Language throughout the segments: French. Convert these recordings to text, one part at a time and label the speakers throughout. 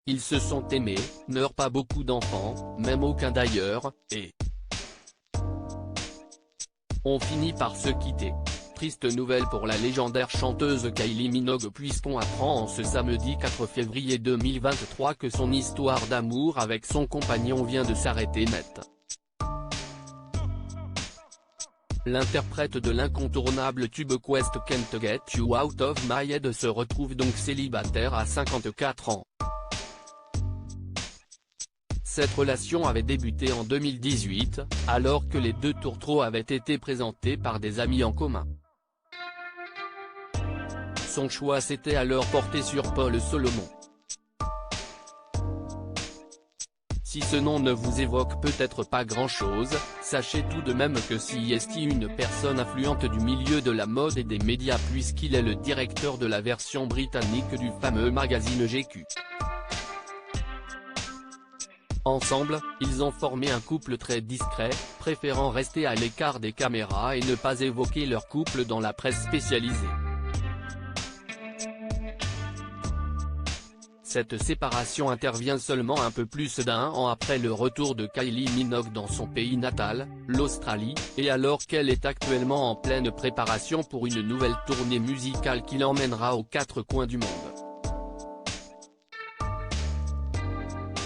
Speaker 1: Ils se sont aimés, n'eurent pas beaucoup d'enfants, même aucun d'ailleurs, et ont fini par se quitter. Triste nouvelle pour la légendaire chanteuse Kylie Minogue puisqu'on apprend en ce samedi 4 février 2023 que son histoire d'amour avec son compagnon vient de s'arrêter net. L'interprète de l'incontournable tube Quest Can't Get You Out of My Head se retrouve donc célibataire à 54 ans. Cette relation avait débuté en 2018, alors que les deux tourtereaux avaient été présentés par des amis en commun. Son choix s'était alors porté sur Paul Solomon. Si ce nom ne vous évoque peut-être pas grand-chose, sachez tout de même que CEST est une personne influente du milieu de la mode et des médias puisqu'il est le directeur de la version britannique du fameux magazine GQ. Ensemble, ils ont formé un couple très discret, préférant rester à l'écart des caméras et ne pas évoquer leur couple dans la presse spécialisée. Cette séparation intervient seulement un peu plus d'1 an après le retour de Kylie Minogue dans son pays natal, l'Australie, et alors qu'elle est actuellement en pleine préparation pour une nouvelle tournée musicale qui l'emmènera aux quatre coins du monde.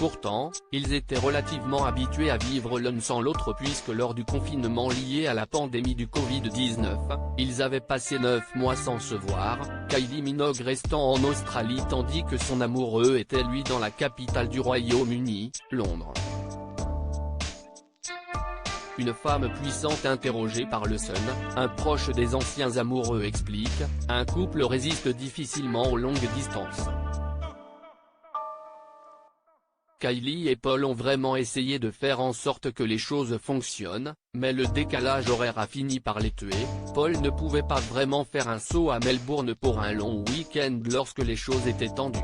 Speaker 1: Pourtant, ils étaient relativement habitués à vivre l'un sans l'autre puisque lors du confinement lié à la pandémie du Covid-19, ils avaient passé 9 mois sans se voir, Kylie Minogue restant en Australie tandis que son amoureux était lui dans la capitale du Royaume-Uni, Londres. Une femme puissante interrogée par le Sun, un proche des anciens amoureux explique, un couple résiste difficilement aux longues distances. Kylie et Paul ont vraiment essayé de faire en sorte que les choses fonctionnent, mais le décalage horaire a fini par les tuer. Paul ne pouvait pas vraiment faire un saut à Melbourne pour un long week-end lorsque les choses étaient tendues.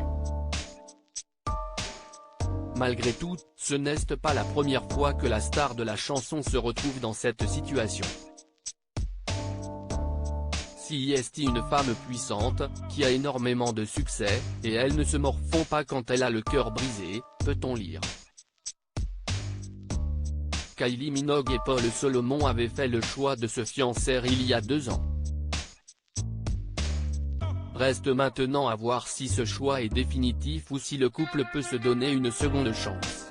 Speaker 1: Malgré tout, ce n'est pas la première fois que la star de la chanson se retrouve dans cette situation. CEST une femme puissante, qui a énormément de succès, et elle ne se morfond pas quand elle a le cœur brisé, peut-on lire. Kylie Minogue et Paul Solomon avaient fait le choix de se fiancer il y a 2 ans. Reste maintenant à voir si ce choix est définitif ou si le couple peut se donner une seconde chance.